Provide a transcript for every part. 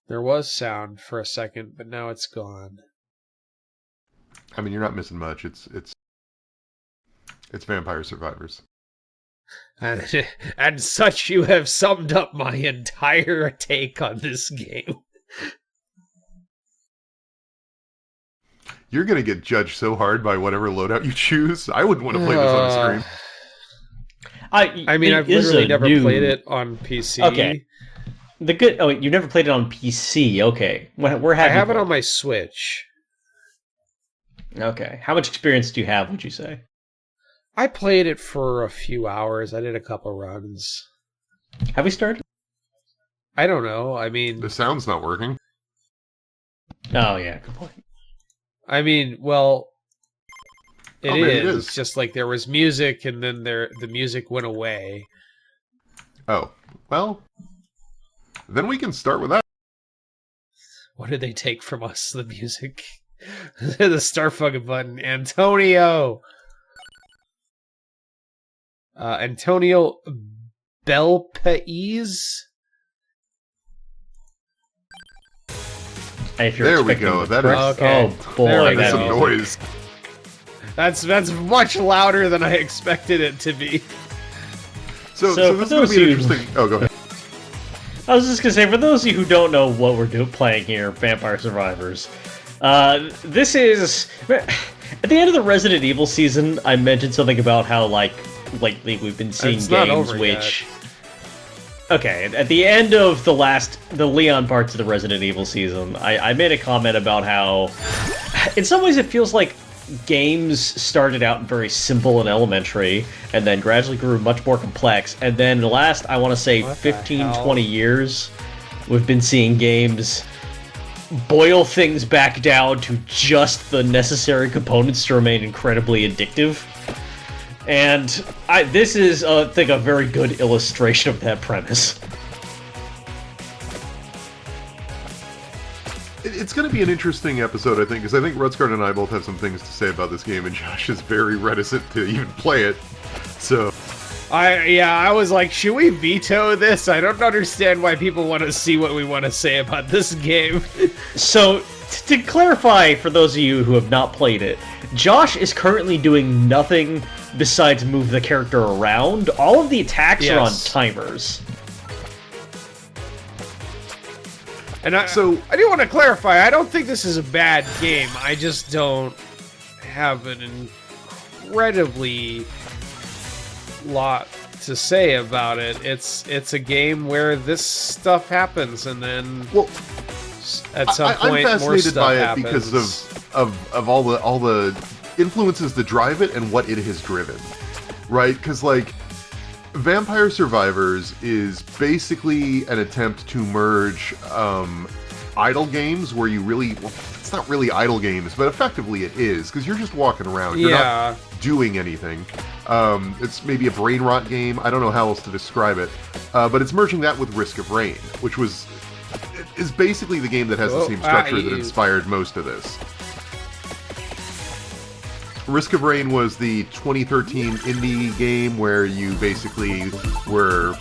There was sound for a second, but now it's gone. I mean, you're not missing much. It's Vampire Survivors. And such you have summed up my entire take on this game. You're gonna get judged so hard by whatever loadout you choose. I wouldn't want to play this on a stream. I mean, I've literally never played it on PC. Okay. You never played it on PC. Okay. Where have I have it on my Switch. Okay. How much experience do you have, would you say? I played it for a few hours. I did a couple runs. Have we started? I don't know. I mean... The sound's not working. Oh, yeah. Good point. I mean, well... It is. It It's just like there was music, and then the music went away. Oh. Well... Then we can start with that. What did they take from us? The music? The start fucking button. Antonio! Antonio Belpais? There we go. That is... Okay. Oh, boy. That's some noise. That's much louder than I expected it to be. So this is going to be an interesting... Oh, go ahead. I was just going to say, for those of you who don't know what we're playing here, Vampire Survivors, this is... At the end of the Resident Evil season, I mentioned something about how, lately we've been seeing games which... Yet. Okay, at the end of the Leon parts of the Resident Evil season, I made a comment about how, in some ways it feels like games started out very simple and elementary, and then gradually grew much more complex, and then in the last, I want to say, 15, 20 years, we've been seeing games boil things back down to just the necessary components to remain incredibly addictive. And this is, I think, a very good illustration of that premise. It's going to be an interesting episode, I think, because I think Rutsguard and I both have some things to say about this game, and Josh is very reticent to even play it. So, I was like, should we veto this? I don't understand why people want to see what we want to say about this game. So, to clarify for those of you who have not played it, Josh is currently doing nothing besides move the character around. All of the attacks are on timers. And I do want to clarify, I don't think this is a bad game. I just don't have an incredibly lot to say about it. It's a game where this stuff happens, and then at some point I'm more fascinated stuff by it happens. because of all the influences that drive it and what it has driven, right? Because Vampire Survivors is basically an attempt to merge idle games where you really... Well, it's not really idle games, but effectively it is, because you're just walking around. You're not doing anything. It's maybe a brain rot game. I don't know how else to describe it. But it's merging that with Risk of Rain, which is basically the game that has the same structure that inspired most of this. Risk of Rain was the 2013 indie game where you basically were...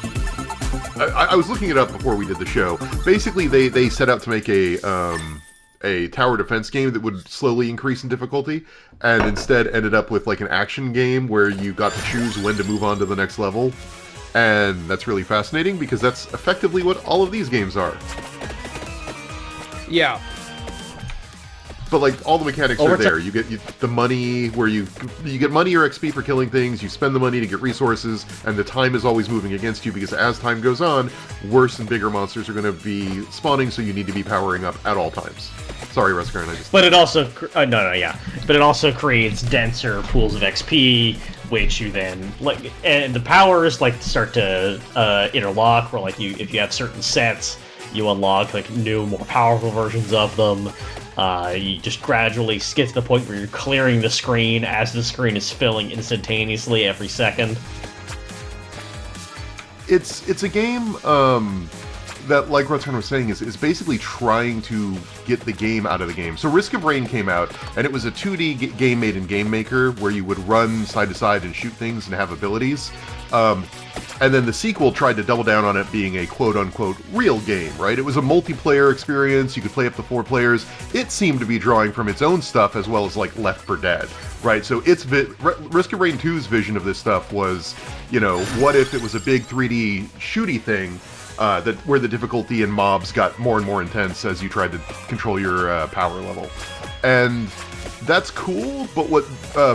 I was looking it up before we did the show. Basically, they set out to make a tower defense game that would slowly increase in difficulty, and instead ended up with an action game where you got to choose when to move on to the next level. And that's really fascinating because that's effectively what all of these games are. Yeah. But all the mechanics are there. You get the money where you get money or XP for killing things. You spend the money to get resources, and the time is always moving against you because as time goes on, worse and bigger monsters are going to be spawning. So you need to be powering up at all times. Sorry, Ruskern, But it also But it also creates denser pools of XP, which you then and the powers start to interlock. Where if you have certain sets, you unlock new, more powerful versions of them. You just gradually get to the point where you're clearing the screen as the screen is filling instantaneously every second. It's a game that, like Rutsguard was saying, is basically trying to get the game out of the game. So Risk of Rain came out, and it was a 2D game made in Game Maker where you would run side to side and shoot things and have abilities. And then the sequel tried to double down on it being a quote-unquote real game, right? It was a multiplayer experience, you could play up to 4 players. It seemed to be drawing from its own stuff as well as, like, Left 4 Dead, right? So its Risk of Rain 2's vision of this stuff was, you know, what if it was a big 3D shooty thing where the difficulty and mobs got more and more intense as you tried to control your power level. And that's cool, but what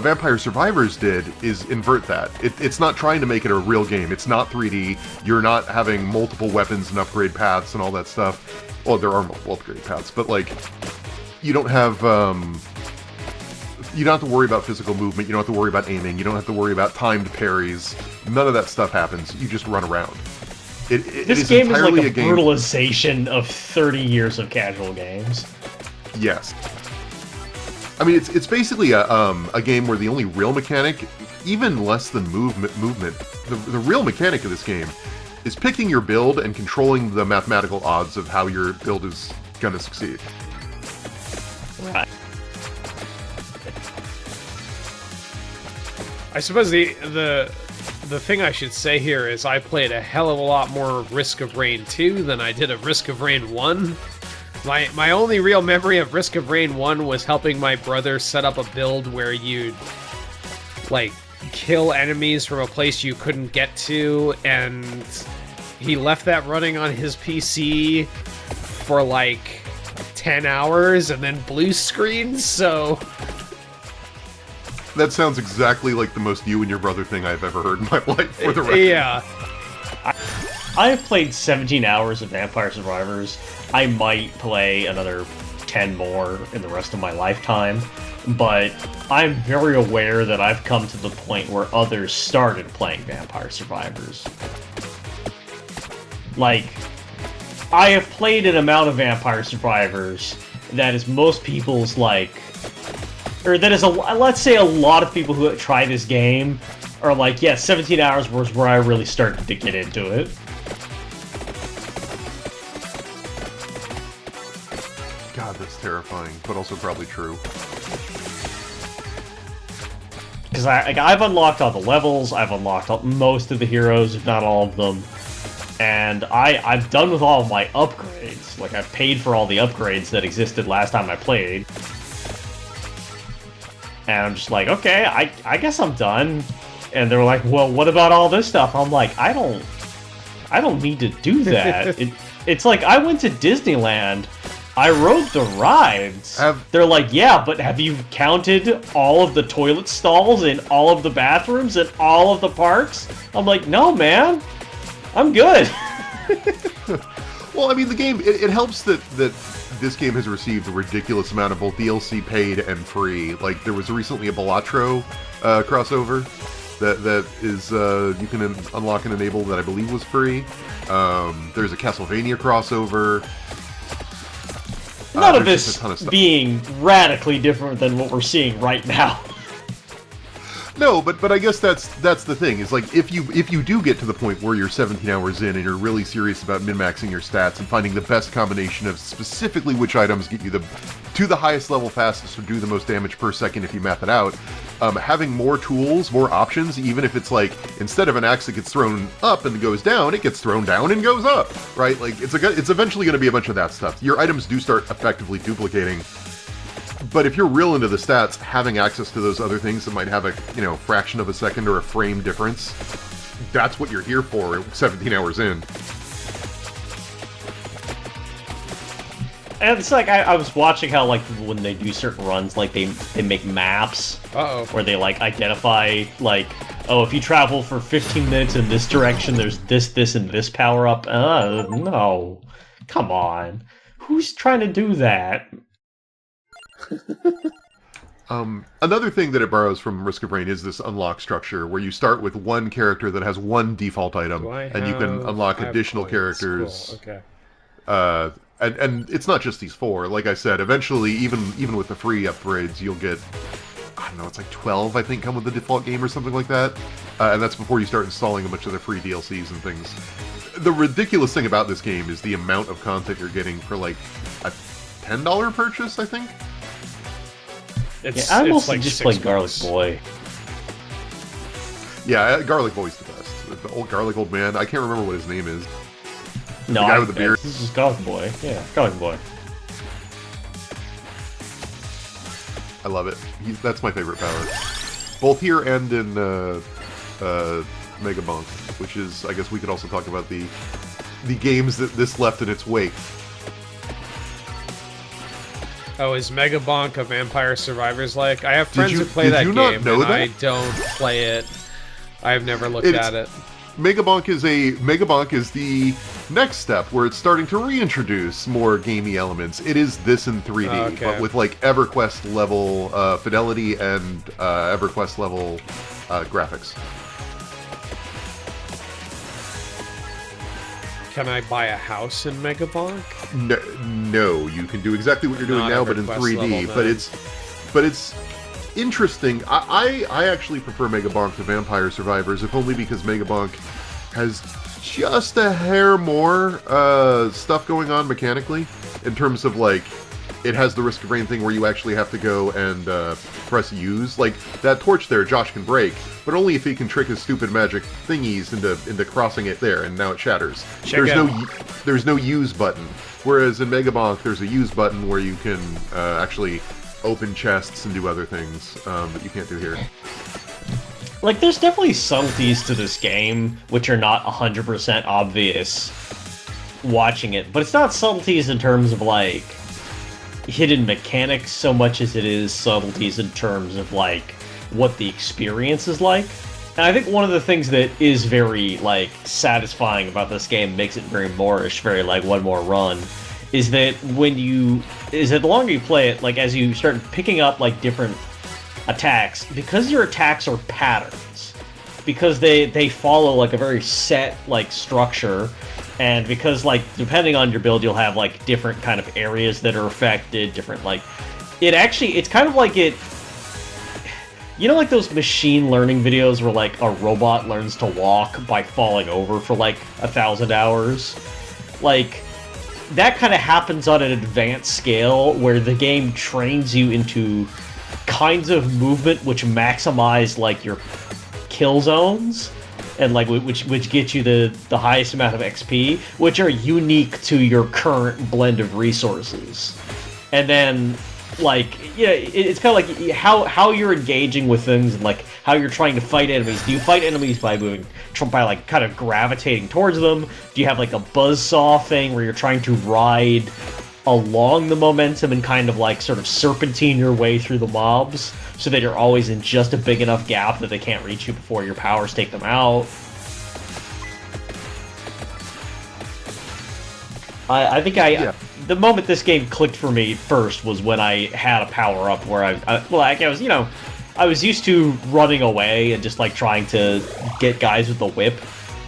Vampire Survivors did is invert that. It's not trying to make it a real game. It's not 3D. You're not having multiple weapons and upgrade paths and all that stuff. Well, there are multiple upgrade paths, but, like, you don't have to worry about physical movement. You don't have to worry about aiming. You don't have to worry about timed parries. None of that stuff happens. You just run around. This game is like a brutalization of 30 years of casual games. Yes. I mean, it's basically a game where the only real mechanic, even less than movement, the real mechanic of this game is picking your build and controlling the mathematical odds of how your build is going to succeed. Right. I suppose the thing I should say here is I played a hell of a lot more Risk of Rain 2 than I did of Risk of Rain 1. My only real memory of Risk of Rain 1 was helping my brother set up a build where you'd, like, kill enemies from a place you couldn't get to, and he left that running on his PC for, like, 10 hours and then blue screen, so... That sounds exactly like the most you and your brother thing I've ever heard in my life, for the record. Yeah. I have played 17 hours of Vampire Survivors. I might play another 10 more in the rest of my lifetime, but I'm very aware that I've come to the point where others started playing Vampire Survivors. Like, I have played an amount of Vampire Survivors that is most people's, like... Or that is, let's say a lot of people who try this game are like, yeah, 17 hours was where I really started to get into it. God, that's terrifying, but also probably true. Because I've unlocked all the levels, I've unlocked most of the heroes, if not all of them, and I'm done with all of my upgrades. Like, I've paid for all the upgrades that existed last time I played. And I'm just like, okay, I guess I'm done. And they're like, well, what about all this stuff? I'm like, I don't need to do that. It's like, I went to Disneyland, I rode the rides. They're like, yeah, but have you counted all of the toilet stalls in all of the bathrooms in all of the parks? I'm like, no, man, I'm good. Well, I mean, the game, it helps that this game has received a ridiculous amount of both DLC paid and free. Like, there was recently a Balatro crossover that is you can unlock and enable that I believe was free. There's a Castlevania crossover. None of this being radically different than what we're seeing right now. No, but I guess that's the thing, is like, if you do get to the point where you're 17 hours in and you're really serious about min-maxing your stats and finding the best combination of specifically which items get you to the highest level fastest or do the most damage per second if you math it out, having more tools, more options, even if it's like, instead of an axe that gets thrown up and goes down, it gets thrown down and goes up, right? Like, it's eventually going to be a bunch of that stuff. Your items do start effectively duplicating. But if you're real into the stats, having access to those other things that might have a, fraction of a second or a frame difference, that's what you're here for 17 hours in. And it's like, I was watching how, like, when they do certain runs, like, they make maps. Where they, like, identify, like, oh, if you travel for 15 minutes in this direction, there's this, and this power-up. No. Come on. Who's trying to do that? Another thing that it borrows from Risk of Rain is this unlock structure, where you start with one character that has one default item, and you can unlock additional characters. Cool. Okay. And it's not just these 4. Like I said, eventually, even with the free upgrades, you'll get, I don't know, it's like 12, I think, come with the default game or something like that. And that's before you start installing a bunch of the free DLCs and things. The ridiculous thing about this game is the amount of content you're getting for, like, a $10 purchase, I think? I mostly just play Garlic Boy. Yeah, Garlic Boy's the best. the old garlic old man. I can't remember what his name is. No, the guy with the beard. This is Garlic Boy. Yeah, Garlic Boy. I love it. That's my favorite power. Both here and in Mega Bonk, which is, I guess we could also talk about the games that this left in its wake. Oh, is Mega Bonk a Vampire Survivors like? I have friends who play did that you game, not know and that? I don't play it. I've never looked at it. Mega Bonk is the next step where it's starting to reintroduce more gamey elements. It is this in 3D, but with like EverQuest level fidelity and EverQuest level graphics. Can I buy a house in Mega Bonk? No, you can do exactly what you're doing now, but in 3D. Level, but it's interesting. I actually prefer Mega Bonk to Vampire Survivors, if only because Mega Bonk has just a hair more stuff going on mechanically, in terms of like, it has the Risk of Rain thing where you actually have to go and press use. Like, that torch there, Josh can break, but only if he can trick his stupid magic thingies into crossing it there, and now it shatters. There's no use button. Whereas in Mega Bonk, there's a use button where you can actually open chests and do other things that you can't do here. Like, there's definitely subtleties to this game which are not 100% obvious watching it, but it's not subtleties in terms of, like, hidden mechanics so much as it is subtleties in terms of, like, what the experience is like. And I think one of the things that is very, like, satisfying about this game, makes it very Moorish, very, like, one more run, is that the longer you play it, like, as you start picking up, like, different attacks, because your attacks are patterns, because they follow, like, a very set, like, structure, and because, like, depending on your build, you'll have, like, different kind of areas that are affected, different, like, it's kind of like it, you know, like those machine learning videos where, like, a robot learns to walk by falling over for, like, 1,000 hours? Like, that kind of happens on an advanced scale where the game trains you into kinds of movement which maximize, like, your kill zones, and, like, which get you the highest amount of XP, which are unique to your current blend of resources. And then, like, yeah, it's kind of like how you're engaging with things, and, like, how you're trying to fight enemies. Do you fight enemies by like, kind of gravitating towards them? Do you have, like, a buzzsaw thing where you're trying to ride along the momentum and kind of, like, sort of serpentine your way through the mobs so that you're always in just a big enough gap that they can't reach you before your powers take them out? I think the moment this game clicked for me first was when I had a power-up where I was used to running away and just, like, trying to get guys with the whip.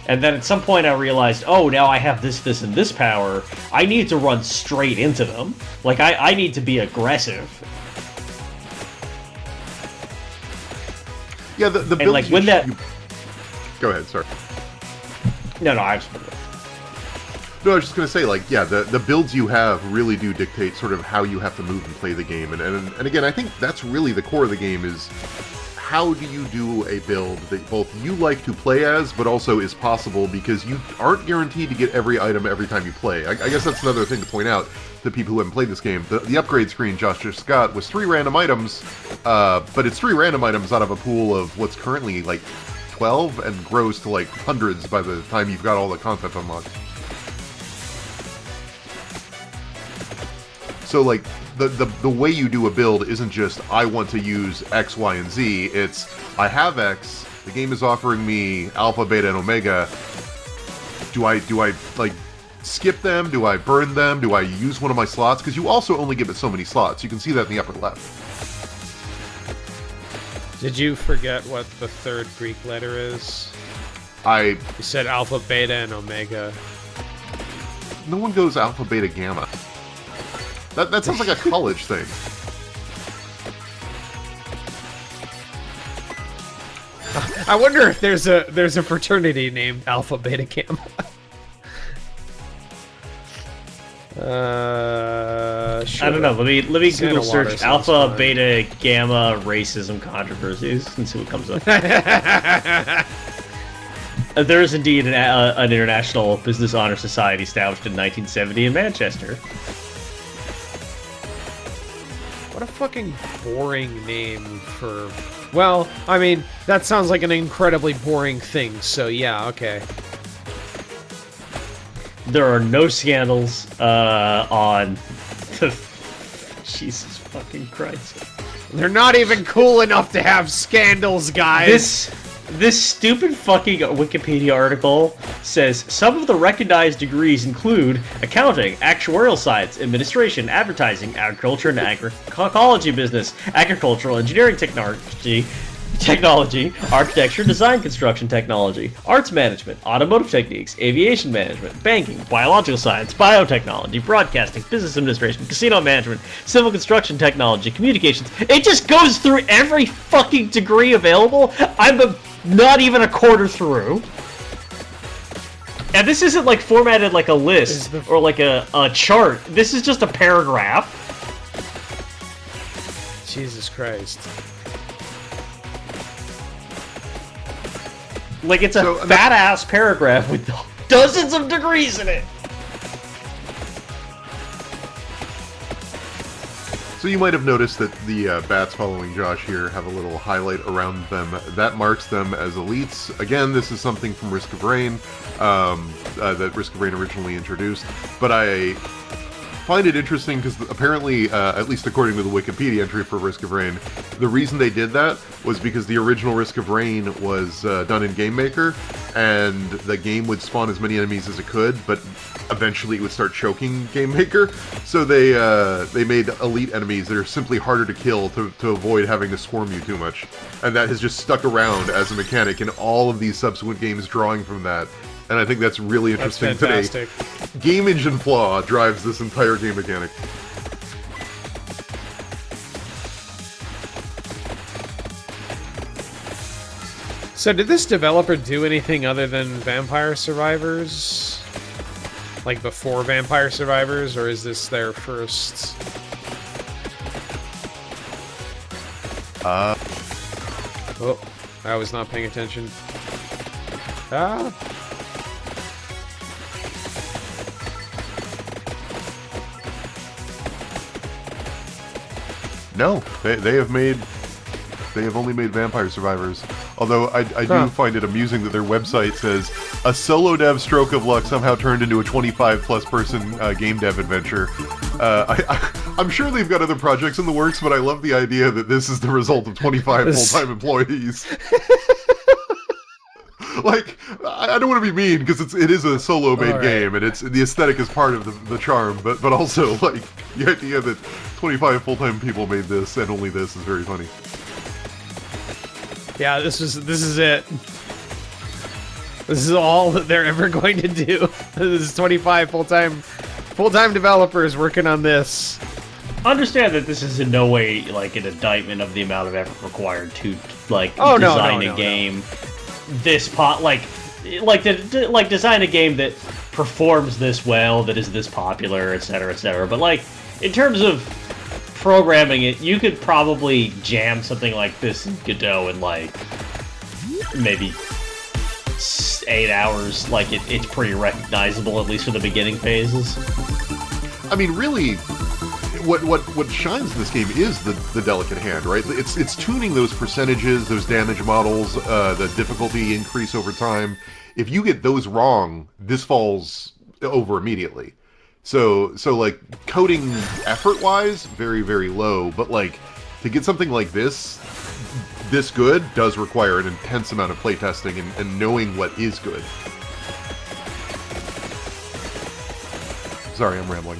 And then at some point I realized, oh, now I have this, and this power. I need to run straight into them. Like, I need to be aggressive. Yeah, the build, and, like, when Go ahead, sorry. No, I was... No, I was just going to say, like, yeah, the builds you have really do dictate sort of how you have to move and play the game. And again, I think that's really the core of the game is, how do you do a build that both you like to play as, but also is possible, because you aren't guaranteed to get every item every time you play. I guess that's another thing to point out to people who haven't played this game. The upgrade screen Josh just got was 3 random items, but it's 3 random items out of a pool of what's currently, like, 12, and grows to, like, hundreds by the time you've got all the content unlocked. So, like, the way you do a build isn't just, I want to use X, Y, and Z. It's, I have X, the game is offering me Alpha, Beta, and Omega. Do I like, skip them? Do I burn them? Do I use one of my slots? Because you also only give it so many slots. You can see that in the upper left. Did you forget what the third Greek letter is? You said Alpha, Beta, and Omega. No one goes Alpha, Beta, Gamma. That sounds like a college thing. I wonder if there's a fraternity named Alpha, Beta, Gamma. I don't know. Let me Google search Alpha, fine. Beta, Gamma racism controversies and see what comes up. There is indeed an International Business Honor Society established in 1970 in Manchester. What a fucking boring name for... Well, I mean, that sounds like an incredibly boring thing, so yeah, okay. There are no scandals on the... Jesus fucking Christ. They're not even cool enough to have scandals, guys! This stupid fucking Wikipedia article says some of the recognized degrees include accounting, actuarial science, administration, advertising, agriculture and ecology business, agricultural engineering technology, architecture, design, construction technology, arts management, automotive techniques, aviation management, banking, biological science, biotechnology, broadcasting, business administration, casino management, civil construction technology, communications. It just goes through every fucking degree available. Not even a quarter through. And this isn't like formatted like a list or like a chart. This is just a paragraph. Jesus Christ. Like it's a fat-ass paragraph with dozens of degrees in it. So you might have noticed that the bats following Josh here have a little highlight around them. That marks them as elites. Again, this is something from Risk of Rain, that Risk of Rain originally introduced. But I find it interesting because apparently, at least according to the Wikipedia entry for Risk of Rain, the reason they did that was because the original Risk of Rain was done in Game Maker, and the game would spawn as many enemies as it could, but eventually it would start choking Game Maker. So they made elite enemies that are simply harder to kill to avoid having to swarm you too much. And that has just stuck around as a mechanic in all of these subsequent games drawing from that. And I think that's really interesting today. Game engine flaw drives this entire game mechanic. So did this developer do anything other than Vampire Survivors? Like before Vampire Survivors, or is this their first? Oh, I was not paying attention. Ah. No, they have only made Vampire Survivors. Although I do find it amusing that their website says a solo dev stroke of luck somehow turned into a 25-plus person game dev adventure. I'm sure they've got other projects in the works, but I love the idea that this is the result of 25 full-time employees. Like, I don't want to be mean because it is a solo-made game, and the aesthetic is part of the charm. But also, like, the idea that 25 full-time people made this and only this is very funny. Yeah, this is it. This is all that they're ever going to do. This is 25 full-time developers working on this. Understand that this is in no way like an indictment of the amount of effort required to design a game this design a game that performs this well, that is this popular, etc., etc. But like in terms of programming it, you could probably jam something like this in Godot in like maybe 8 hours. Like it's pretty recognizable, at least for the beginning phases. I mean, really, what shines in this game is the delicate hand, right? It's tuning those percentages, those damage models, the difficulty increase over time. If you get those wrong, this falls over immediately. So like coding effort-wise, very, very low, but like to get something like this good does require an intense amount of playtesting and knowing what is good. Sorry, I'm rambling.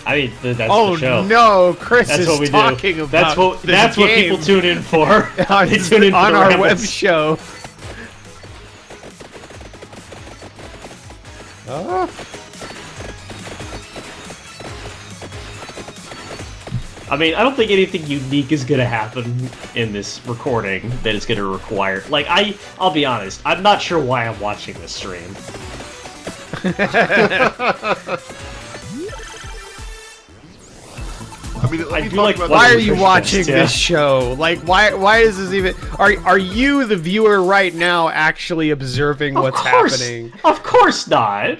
I mean, that's the show. Oh no, Chris that's is what we talking do. about That's what people tune in for. They tune in on our web show. Oh. I mean, I don't think anything unique is going to happen in this recording that is going to require... Like, I'll be honest, I'm not sure why I'm watching this stream. I mean, let me do talk like about Why the are you fish watching things, yeah. this show? Like, why is this even? Are you the viewer right now actually observing what's happening? Of course not.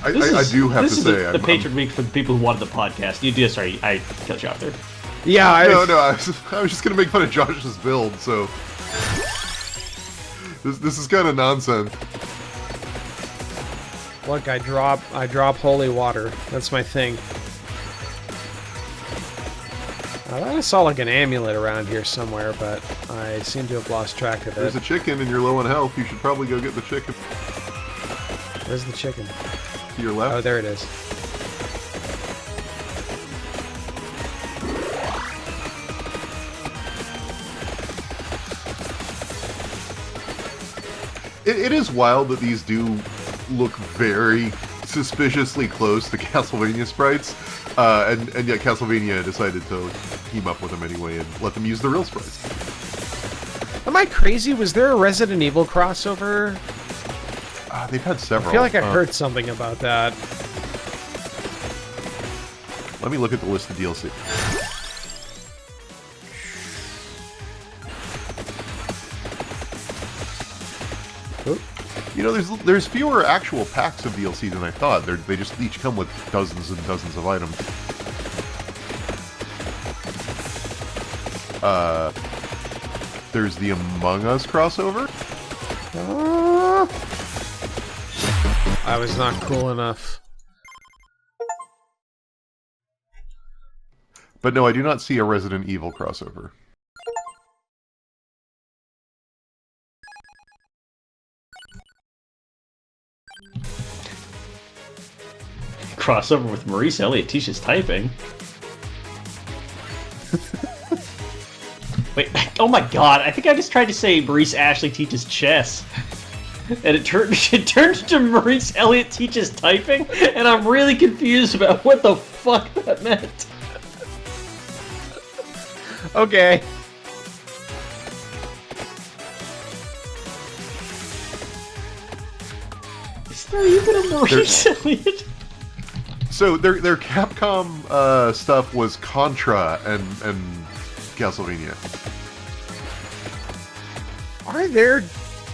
I do have to this is say, the Patron week for the people who wanted the podcast. You do. Sorry, I cut you off there. Yeah, no, I was just gonna make fun of Josh's build, so this is kind of nonsense. Look, I drop holy water. That's my thing. I thought I saw like an amulet around here somewhere, but I seem to have lost track of it. There's a chicken and you're low on health. You should probably go get the chicken. Where's the chicken? To your left. Oh, there it is. It is wild that these do look very suspiciously close to Castlevania sprites, and yet Castlevania decided to team up with them anyway and let them use the real sprites. Am I crazy? Was there a Resident Evil crossover? They've had several. I feel like I heard something about that. Let me look at the list of DLC. You know, there's fewer actual packs of DLC than I thought. They just each come with dozens and dozens of items. There's the Among Us crossover. I was not cool enough. But no, I do not see a Resident Evil crossover. Crossover with Maurice Elliott teaches typing. Wait, oh my god, I think I just tried to say Maurice Ashley teaches chess. And it turned into Maurice Elliott teaches typing, and I'm really confused about what the fuck that meant. Okay. Is there even a Maurice Elliott? So their Capcom stuff was Contra and Castlevania. Are there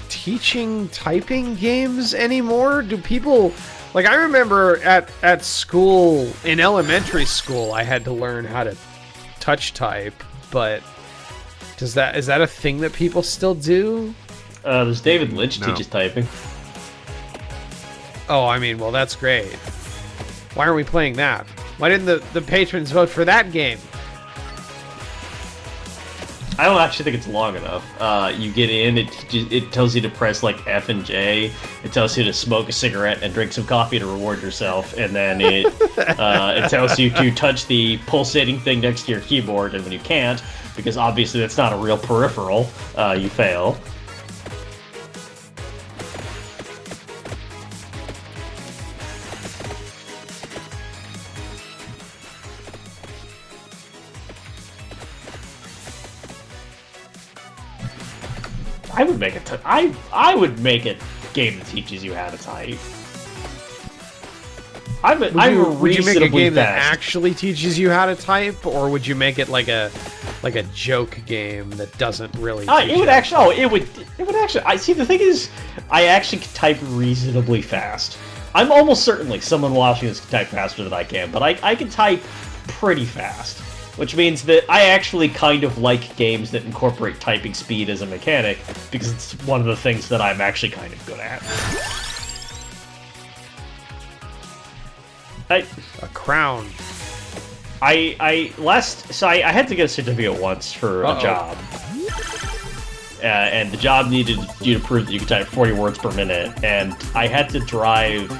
teaching typing games anymore? Do people... Like, I remember at school, in elementary school, I had to learn how to touch type, but is that a thing that people still do? There's David Lynch No. teaches typing. Oh, I mean, well, that's great. Why aren't we playing that? Why didn't the patrons vote for that game? I don't actually think it's long enough. You get in, it tells you to press like F and J. It tells you to smoke a cigarette and drink some coffee to reward yourself, and then it tells you to touch the pulsating thing next to your keyboard. And when you can't, because obviously that's not a real peripheral, you fail. I would make it. I would make a game that teaches you how to type. Would you make a game that fast. actually teaches you how to type, or would you make it like a joke game that doesn't really? Teach It would you? actually. Oh, it would actually. I see. The thing is, I actually can type reasonably fast. I'm almost certainly someone watching this can type faster than I can, but I can type pretty fast. Which means that I actually kind of like games that incorporate typing speed as a mechanic, because it's one of the things that I'm actually kind of good at. A crown. I had to get a certificate once for a job. And the job needed you to prove that you could type 40 words per minute, and I had to drive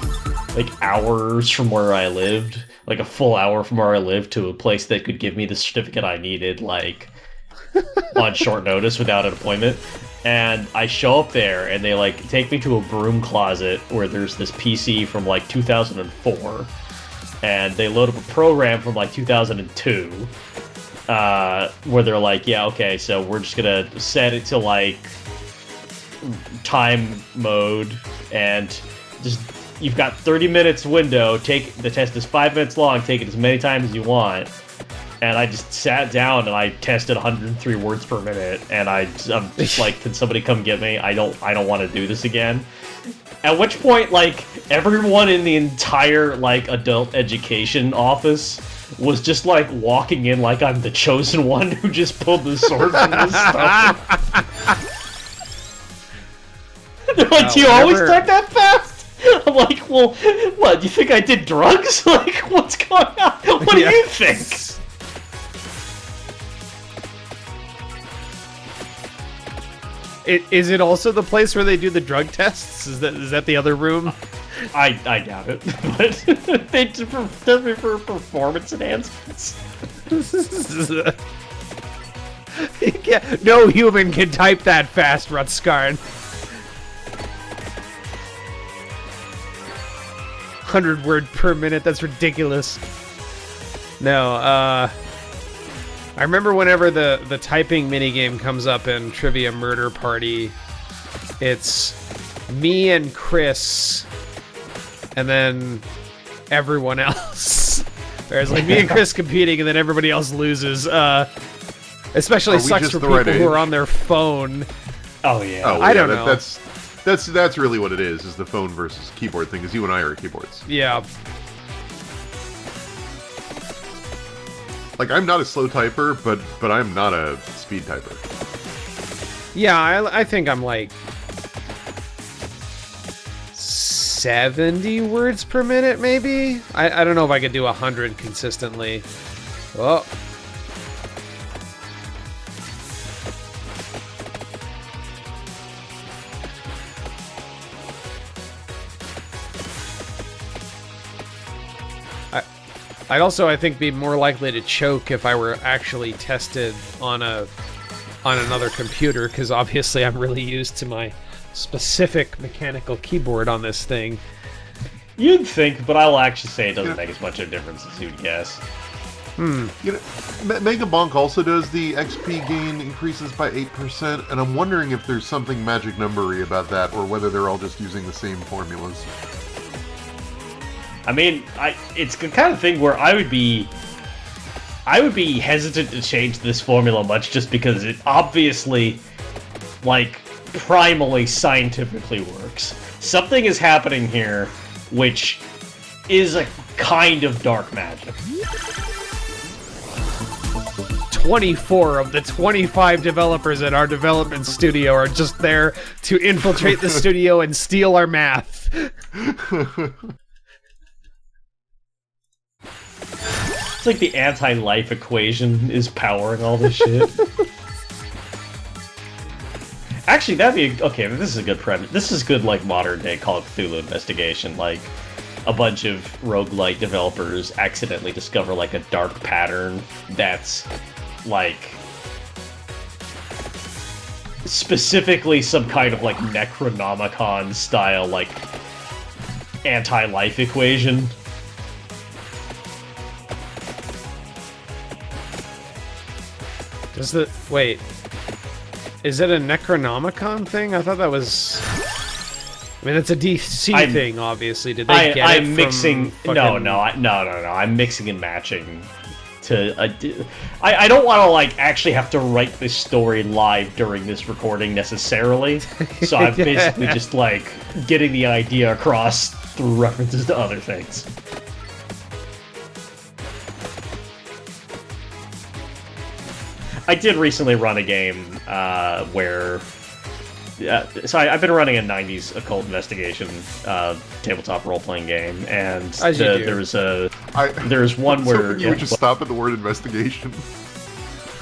like hours from where I lived, like a full hour from where I lived, to a place that could give me the certificate I needed, like on short notice without an appointment. And I show up there, and they like take me to a broom closet where there's this PC from like 2004, and they load up a program from like 2002, where they're like, yeah, okay, so we're just gonna set it to like time mode, and just you've got 30 minutes window. The test is 5 minutes long. Take it as many times as you want. And I just sat down and I tested 103 words per minute, and I'm just like, can somebody come get me? I don't want to do this again. At which point, like, everyone in the entire, like, adult education office was just, like, walking in like I'm the chosen one who just pulled the sword from the stuff. They're like, do you always type that fast? I'm like, well, what, do you think I did drugs? Like, what's going on? What do you think? Is it also the place where they do the drug tests? Is that the other room? I doubt it, but they does me for performance enhancements. Yeah, no human can type that fast, Rutskarn. 100 word per minute, that's ridiculous. No, I remember whenever the typing minigame comes up in Trivia Murder Party, it's me and Chris, and then everyone else. There's like me and Chris competing, and then everybody else loses. Especially sucks for people who are on their phone. Oh yeah. Oh, I don't know. That's really what it is the phone versus keyboard thing, because you and I are keyboards. Yeah. Like, I'm not a slow typer, but I'm not a speed typer. Yeah, I think I'm like 70 words per minute, maybe? I don't know if I could do 100 consistently. Oh. I'd also, I think, be more likely to choke if I were actually tested on another computer, because obviously I'm really used to my specific mechanical keyboard on this thing. You'd think, but I will actually say it doesn't make as much of a difference as you'd guess. You know, Mega Bonk also does the XP gain increases by 8%, and I'm wondering if there's something magic numbery about that, or whether they're all just using the same formulas. I mean, it's the kind of thing where I would be hesitant to change this formula much, just because it obviously, like, primally scientifically works. Something is happening here which is a kind of dark magic. 24 of the 25 developers at our development studio are just there to infiltrate the studio and steal our math. It's like the anti-life equation is powering all this shit. Actually, that'd be okay. This is a good premise. This is good, like modern day Call of Cthulhu investigation. Like a bunch of roguelike developers accidentally discover like a dark pattern that's like specifically some kind of like Necronomicon style like anti-life equation. Wait, is it a Necronomicon thing? I thought that was... I mean, it's a DC thing, obviously. Did they get it from mixing... fucking... No. I'm mixing and matching to... I don't want to, like, actually have to write this story live during this recording, necessarily. So I'm basically just, like, getting the idea across through references to other things. I did recently run a game where... so I've been running a 90s occult investigation tabletop role-playing game, and there's one where... You would just stop at the word investigation.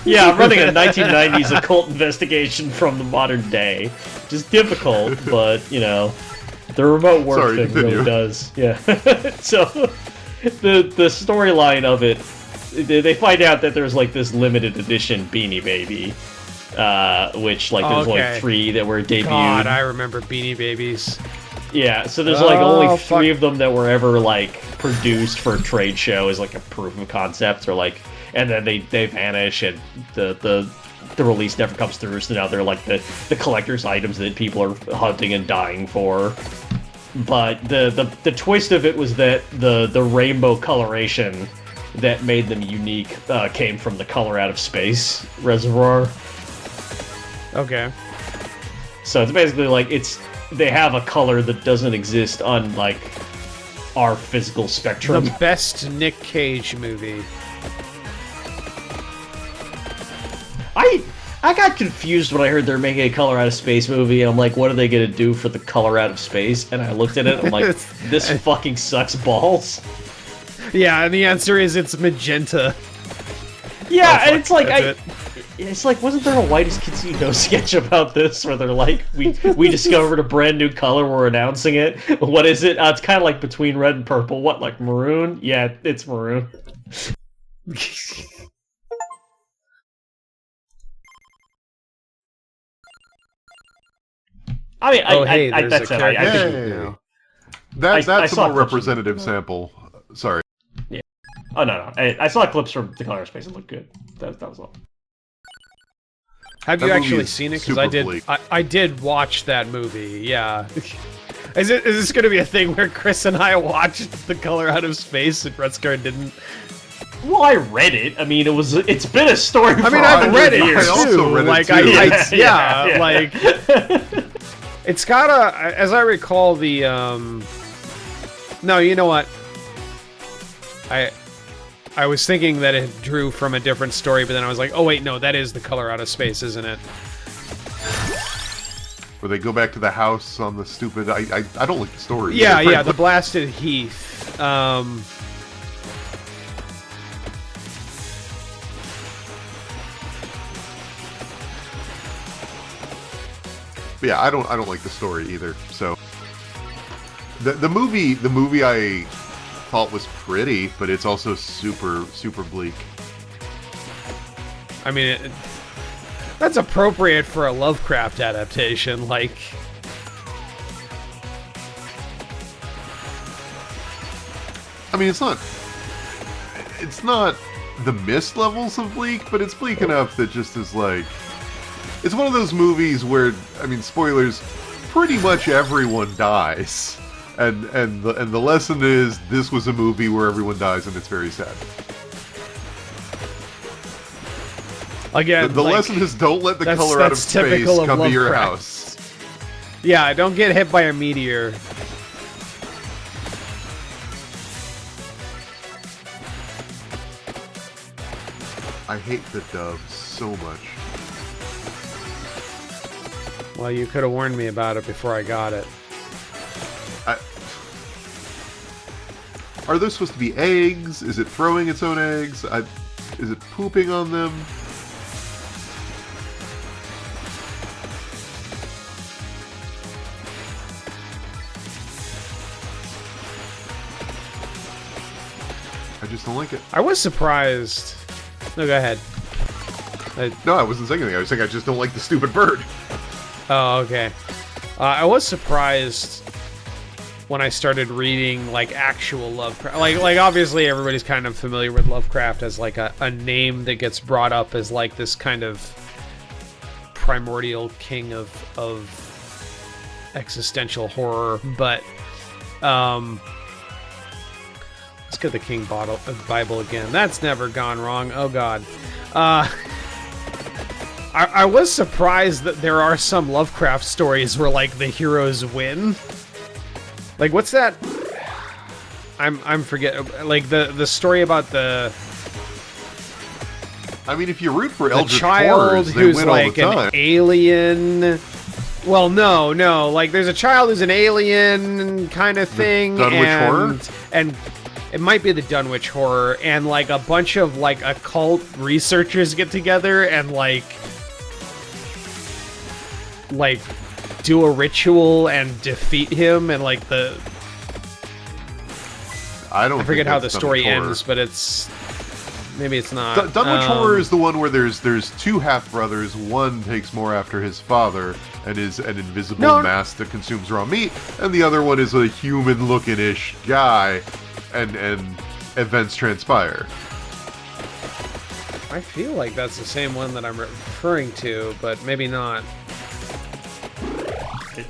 Yeah, I'm running a 1990s occult investigation from the modern day. Which is difficult, but, you know, the remote work thing really does. Yeah. So, the storyline of it, they find out that there's like this limited edition Beanie Baby, which like there's like 3 that were debuted. God, I remember Beanie Babies. Yeah, so there's like only 3 of them that were ever like produced for a trade show as like a proof of concept, or like, and then they vanish, and the the release never comes through, so now they're like the collector's items that people are hunting and dying for. But the twist of it was that the rainbow coloration that made them unique came from the Color Out of Space reservoir. Okay. So it's basically like they have a color that doesn't exist on like our physical spectrum. The best Nic Cage movie. I got confused when I heard they're making a Color Out of Space movie, and I'm like, what are they gonna do for the Color Out of Space? And I looked at it, and I'm like, this fucking sucks balls. Yeah, and the answer is it's magenta. Yeah, and it's like It's wasn't there a Whitest Kids You Know sketch about this where they're like, we discovered a brand new color, we're announcing it. What is it? It's kind of like between red and purple. What, like maroon? Yeah, it's maroon. I mean, that's it. I think that's I a saw more representative sample. Sorry. Yeah. Oh no. I saw clips from the Color Space. It looked good. That was all. Have you actually seen it? Because I did. Bleak. I did watch that movie. Yeah. Is this going to be a thing where Chris and I watched The Color Out of Space and Redscar didn't? Well, I read it. I mean, it's been a story. I mean, I've read it too. I also read it too. Yeah, like it's got a. As I recall, the No, you know what? I was thinking that it drew from a different story, but then I was like, oh wait, no, that is The Color Out of Space, isn't it? Where they go back to the house on the stupid. I don't like the story. Yeah, yeah, the blasted heath. But yeah, I don't like the story either. So the movie I thought was pretty, but it's also super bleak. I mean, that's appropriate for a Lovecraft adaptation. Like, I mean, it's not the Mist levels of bleak, but it's bleak enough that just is like. It's one of those movies where, I mean, spoilers, pretty much everyone dies. And the lesson is, this was a movie where everyone dies and it's very sad. Again, the lesson is, don't let the Color Out of Space come to your house. Yeah, don't get hit by a meteor. I hate the dub so much. Well, you could have warned me about it before I got it. Are those supposed to be eggs? Is it throwing its own eggs? Is it pooping on them? I just don't like it. I was surprised. No, go ahead. No, I wasn't saying anything. I was saying I just don't like the stupid bird. Oh, okay. I was surprised when I started reading like actual Lovecraft. Like obviously everybody's kind of familiar with Lovecraft as like a name that gets brought up as like this kind of primordial king of existential horror, but let's get the King Bible again. That's never gone wrong. Oh god. I was surprised that there are some Lovecraft stories where like the heroes win. Like what's that? I'm forgetting. Like the story about the. I mean, if you root for Eldritch child Horrors, they who's win all like the time. an alien. Well, no. Like there's a child who's an alien kind of thing. Dunwich Horror? And it might be the Dunwich Horror, and like a bunch of like occult researchers get together and like do a ritual and defeat him, and like I forget how the story ends, but it's maybe it's not. Dunwich Horror is the one where there's two half brothers. One takes more after his father and is an invisible mass that consumes raw meat, and the other one is a human-looking-ish guy, and events transpire. I feel like that's the same one that I'm referring to, but maybe not.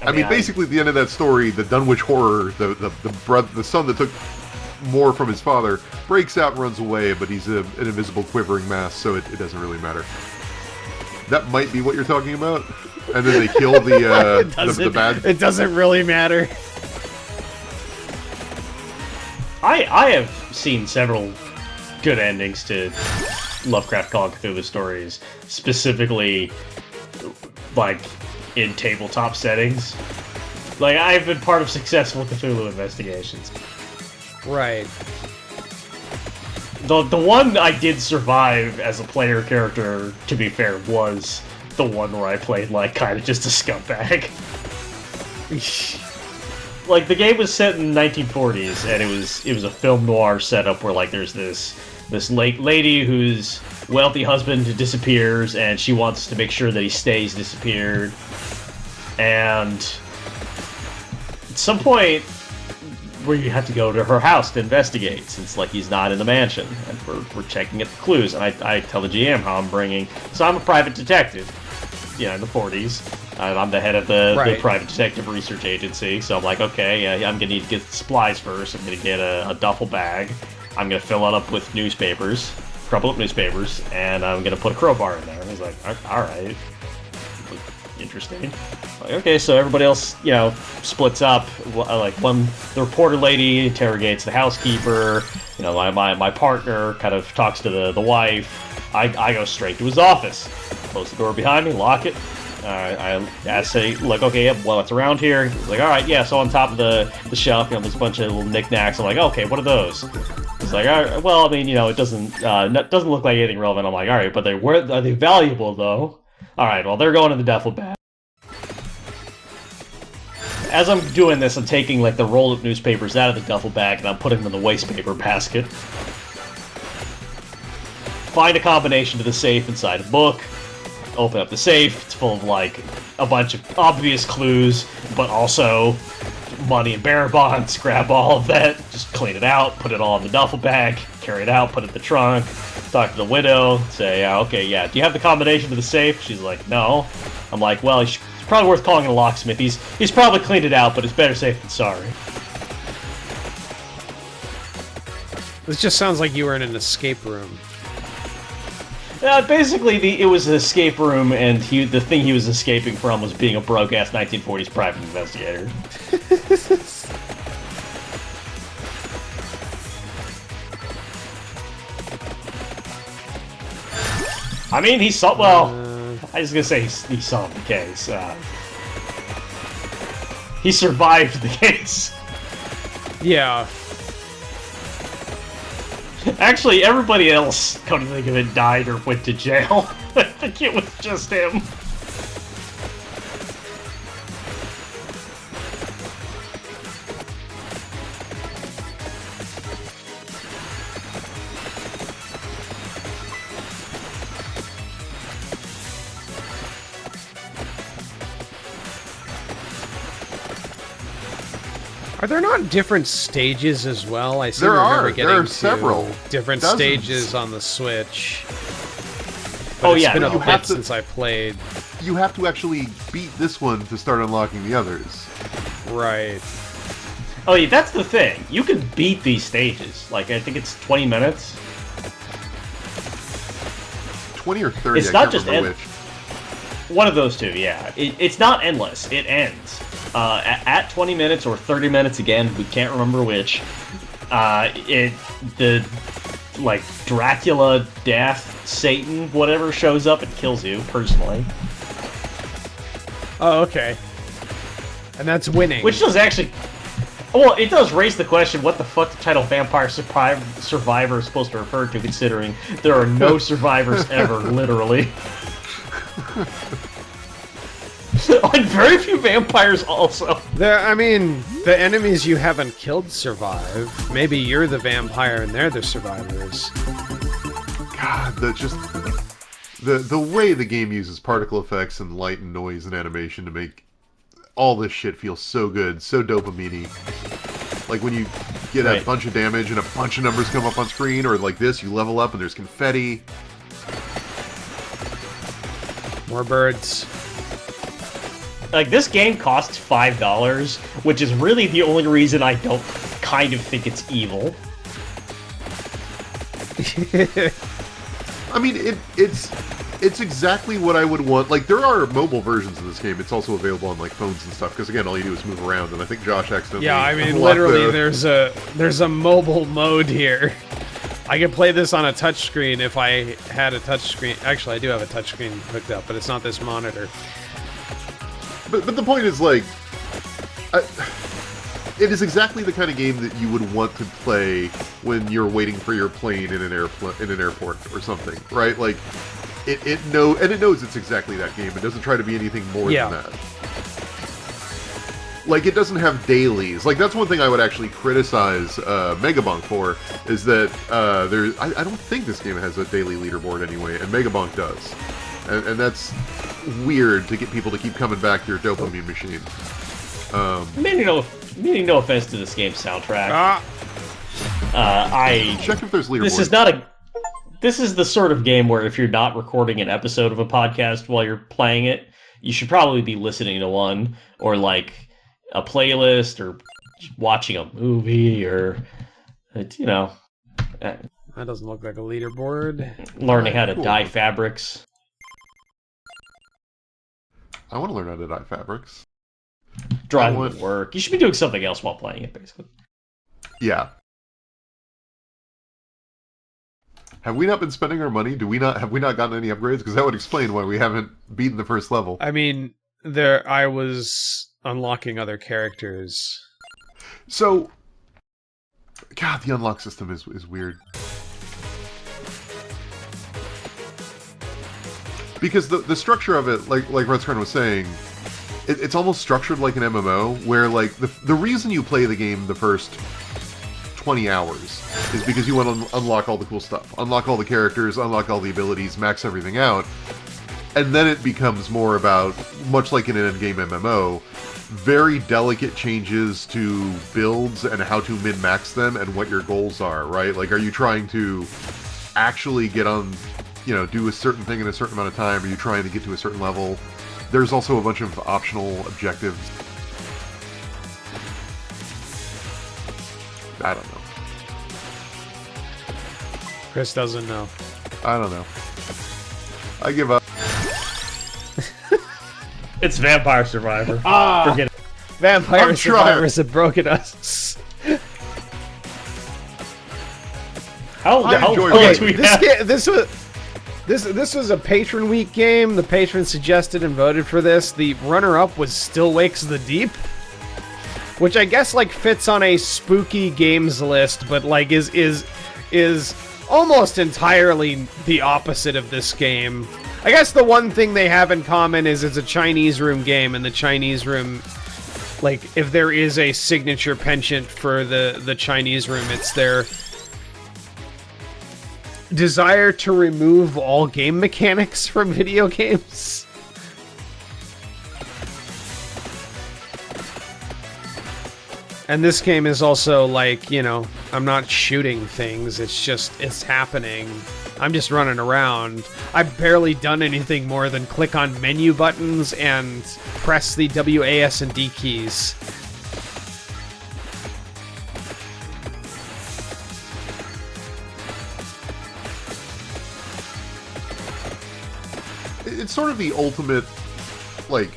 I mean, basically, at the end of that story, the Dunwich Horror, the son that took more from his father, breaks out and runs away, but he's an invisible quivering mass, so it doesn't really matter. That might be what you're talking about. And then they kill the bad... It doesn't really matter. I have seen several good endings to Lovecraft Call of Cthulhu stories, specifically, like, in tabletop settings. Like, I've been part of successful Cthulhu investigations. Right. The one I did survive as a player character, to be fair, was the one where I played, like, kind of just a scumbag. Like, the game was set in the 1940s, and it was a film noir setup where, like, there's this lady whose wealthy husband disappears, and she wants to make sure that he stays disappeared. And at some point, where you have to go to her house to investigate, since, like, he's not in the mansion, and we're checking at the clues, and I tell the GM how I'm bringing... So I'm a private detective, in the 40s. I'm the head of the private detective research agency, so I'm like, okay, I'm gonna need to get supplies first. I'm gonna get a duffel bag. I'm gonna fill it up with newspapers, crumple up newspapers, and I'm gonna put a crowbar in there. And he's like, all right, interesting. Like, okay, so everybody else, splits up. Like, the reporter lady interrogates the housekeeper. My partner kind of talks to the wife. I go straight to his office, close the door behind me, lock it. I ask, like, okay, yep, well, it's around here. He's like, all right, yeah. So on top of the shelf, there's a bunch of little knickknacks. I'm like, okay, what are those? He's like, all right, well, I mean, it doesn't look like anything relevant. I'm like, all right, but are they valuable though? All right, well, they're going in the duffel bag. As I'm doing this, I'm taking, like, the rolled-up newspapers out of the duffel bag, and I'm putting them in the wastepaper basket. Find a combination to the safe inside a book. Open up the safe. It's full of, like, a bunch of obvious clues, but also money and bearer bonds. Grab all of that, just clean it out, put it all in the duffel bag, carry it out, put it in the trunk, talk to the widow, say, okay, yeah, do you have the combination to the safe? She's like, no. I'm like, well, it's probably worth calling a locksmith. He's probably cleaned it out, but it's better safe than sorry. This just sounds like you were in an escape room. Basically, it was an escape room, and the thing he was escaping from was being a broke-ass 1940s private investigator. I mean, he saw... Well, I was gonna say he solved the case. He survived the case. Yeah. Actually, everybody else, come to think of it, died or went to jail. I think it was just him. Are there not different stages as well? I seem to remember getting there are several different stages on the Switch. But it's been a bit since I played. You have to actually beat this one to start unlocking the others. Right. Oh yeah, that's the thing. You can beat these stages. Like, I think it's 20 minutes. 20 or 30, it's I not can't just remember which. One of those two, yeah. It's not endless. It ends. At 20 minutes or 30 minutes, again, we can't remember which. Like, Dracula, Death, Satan, whatever shows up and kills you, personally. Oh, okay. And that's winning. Which does actually... Well, it does raise the question, what the fuck the title Vampire Survivor is supposed to refer to, considering there are no survivors ever, literally. And very few vampires also. I mean, the enemies you haven't killed survive. Maybe you're the vampire and they're the survivors. God, the way the game uses particle effects and light and noise and animation to make all this shit feel so good, so dopamine-y. Like when you get a bunch of damage and a bunch of numbers come up on screen, or like this, you level up and there's confetti. More birds. Like, this game costs $5, which is really the only reason I don't kind of think it's evil. I mean, it's exactly what I would want. Like, there are mobile versions of this game. It's also available on, like, phones and stuff, because, again, all you do is move around, and I think Josh accidentally... Yeah, I mean, literally, there's a mobile mode here. I could play this on a touchscreen if I had a touchscreen. Actually, I do have a touchscreen hooked up, but it's not this monitor. But the point is, like, it is exactly the kind of game that you would want to play when you're waiting for your plane in an airport or something, right? Like, it knows it's exactly that game. It doesn't try to be anything more than that. Like, it doesn't have dailies. Like, that's one thing I would actually criticize Megabonk for, is that I don't think this game has a daily leaderboard anyway, and Megabonk does. And that's weird to get people to keep coming back to your dopamine machine. Meaning no offense to this game's soundtrack. Check if there's leaderboard. This is the sort of game where if you're not recording an episode of a podcast while you're playing it, you should probably be listening to one, or like a playlist, or watching a movie, or that doesn't look like a leaderboard. Learning how to dye fabrics. I want to learn how to dye fabrics. Driving to work. You should be doing something else while playing it, basically. Yeah. Have we not been spending our money? Have we not gotten any upgrades? Because that would explain why we haven't beaten the first level. I mean, I was unlocking other characters. So, God, the unlock system is weird. Because the structure of it, like Redskern was saying, it's almost structured like an MMO, where like the reason you play the game the first 20 hours is because you want to unlock all the cool stuff, unlock all the characters, unlock all the abilities, max everything out, and then it becomes more about, much like in an endgame MMO, very delicate changes to builds and how to min-max them and what your goals are, right? Like, are you trying to actually get on, do a certain thing in a certain amount of time? Are you trying to get to a certain level? There's also a bunch of optional objectives. I don't know. Chris doesn't know. I don't know. I give up. It's Vampire Survivor. Forget it. Vampire Survivors have broken us. How This was a Patron Week game. The patrons suggested and voted for this. The runner-up was Still Wakes the Deep, which I guess like fits on a spooky games list, but like is almost entirely the opposite of this game. I guess the one thing they have in common is it's a Chinese room game, and the Chinese room, like, if there is a signature penchant for the Chinese room, it's their desire to remove all game mechanics from video games. And this game is also like, I'm not shooting things, it's happening. I'm just running around. I've barely done anything more than click on menu buttons and press the W, A, S, and D keys. It's sort of the ultimate, like,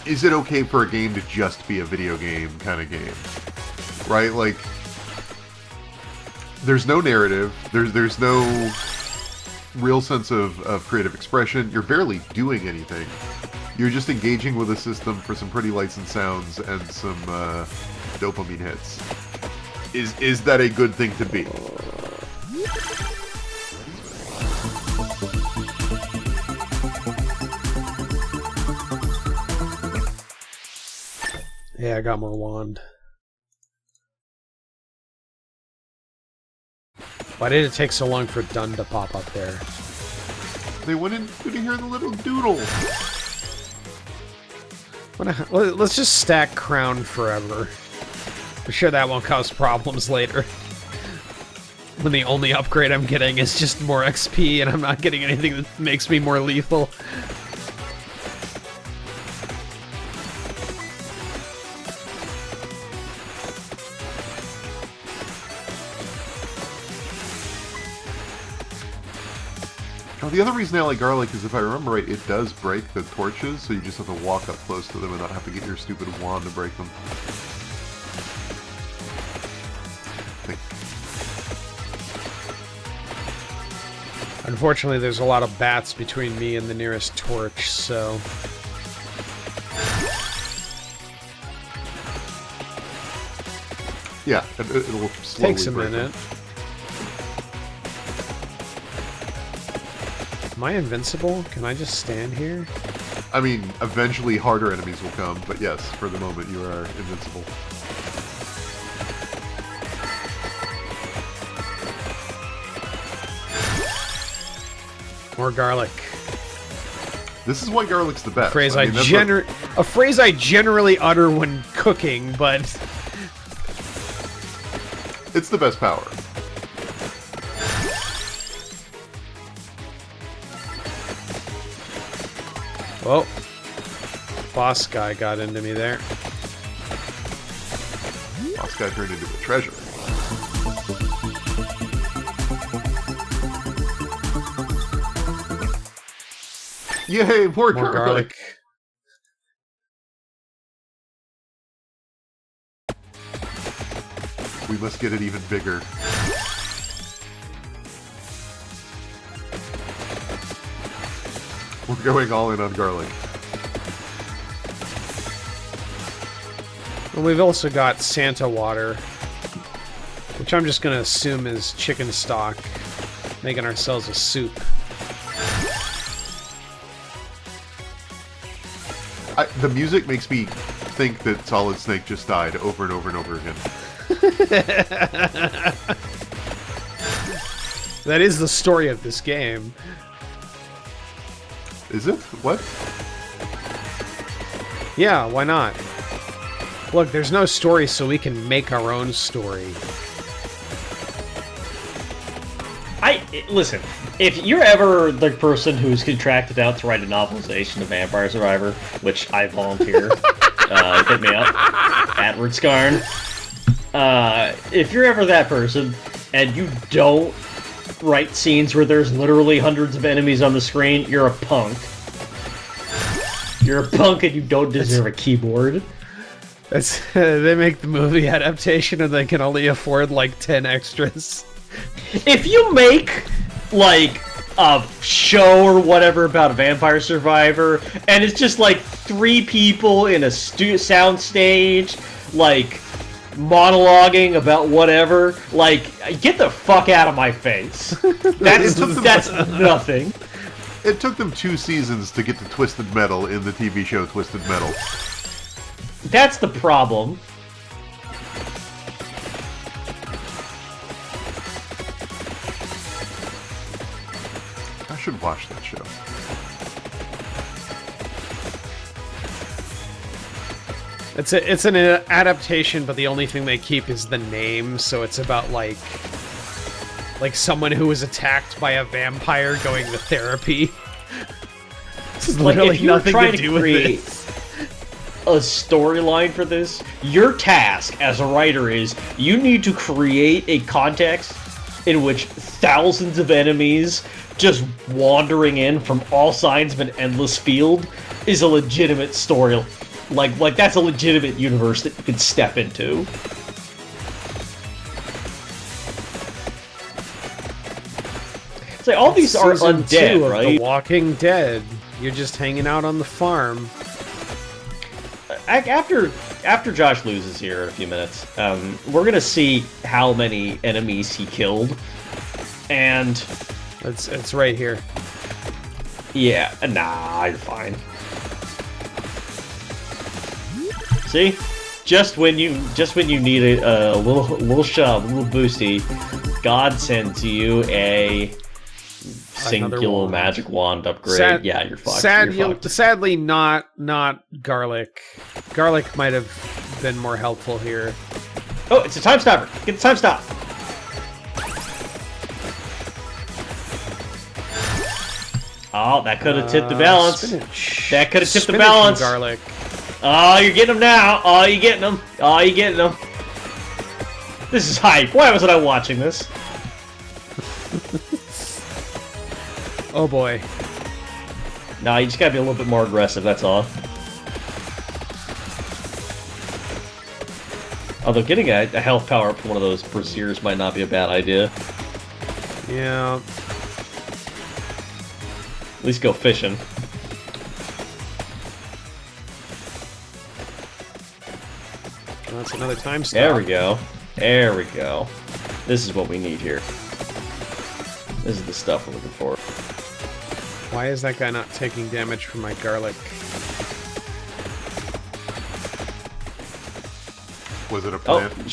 is it okay for a game to just be a video game kind of game? Right? Like, there's no narrative, there's no real sense of creative expression, you're barely doing anything. You're just engaging with a system for some pretty lights and sounds and some dopamine hits. Is that a good thing to be? Yeah, I got more wand. Why did it take so long for Dun to pop up there? They went in to hear the little doodle. Let's just stack Crown forever. I'm sure that won't cause problems later. when the only upgrade I'm getting is just more XP and I'm not getting anything that makes me more lethal. Now, the other reason I like garlic is, if I remember right, it does break the torches, so you just have to walk up close to them and not have to get your stupid wand to break them. Unfortunately, there's a lot of bats between me and the nearest torch, so... Yeah, it'll slowly Takes a break minute. them. Am I invincible? Can I just stand here? I mean, eventually harder enemies will come, but yes, for the moment you are invincible. More garlic. This is why garlic's the best. Phrase I mean, that's a phrase I generally utter when cooking, but it's the best power. well, boss guy got into me there. Boss guy turned into a treasure. Yay, more garlic. We must get it even bigger. We're going all in on garlic. And we've also got Santa water, which I'm just going to assume is chicken stock, making ourselves a soup. The music makes me think that Solid Snake just died over and over and over again. That is the story of this game. Is it? What? Yeah, why not? Look, there's no story, so we can make our own story. Listen, if you're ever the person who's contracted out to write a novelization of Vampire Survivor, which I volunteer, hit me up at Rutskarn. If you're ever that person and you don't write scenes where there's literally hundreds of enemies on the screen, you're a punk. You're a punk and you don't deserve a keyboard. That's they make the movie adaptation and they can only afford like 10 extras. If you make, like, a show or whatever about a Vampire Survivor, and it's just, like, 3 people in a sound stage, like, monologuing about whatever, like, get the fuck out of my face. That's nothing. It took them 2 seasons to get to Twisted Metal in the TV show Twisted Metal. That's the problem. I should watch that show. It's an adaptation, but the only thing they keep is the name, so it's about like someone who was attacked by a vampire going to therapy. This is Like, literally if you're nothing trying to do to with create this. a storyline for this, your task as a writer is you need to create a context in which thousands of enemies just wandering in from all sides of an endless field is a legitimate story. Like that's a legitimate universe that you could step into. It's like all these are Season 2 undead, of right? The Walking Dead. You're just hanging out on the farm. After Josh loses here in a few minutes, we're gonna see how many enemies he killed, and It's right here. yeah, nah, you're fine. See, just when you need a little shove, a little boosty, God sends you a singular wand. magic wand upgrade. Yeah, you're fucked. You're fucked. Sadly, not garlic. Garlic might have been more helpful here. Oh, it's a time stopper. Get the time stop. Oh, that could have tipped the balance. Spinach. That could have tipped the Spinach and balance. garlic. Oh, you're getting them now. Oh, you're getting them. Oh, you're getting them. This is hype. Why wasn't I watching this? Oh boy. Nah, you just gotta be a little bit more aggressive, that's all. Although getting a health power up from one of those braziers might not be a bad idea. Yeah. At least go fishing. Well, that's another time stop. There we go. There we go. This is what we need here. This is the stuff we're looking for. Why is that guy not taking damage from my garlic? Was it a plant? Oh, you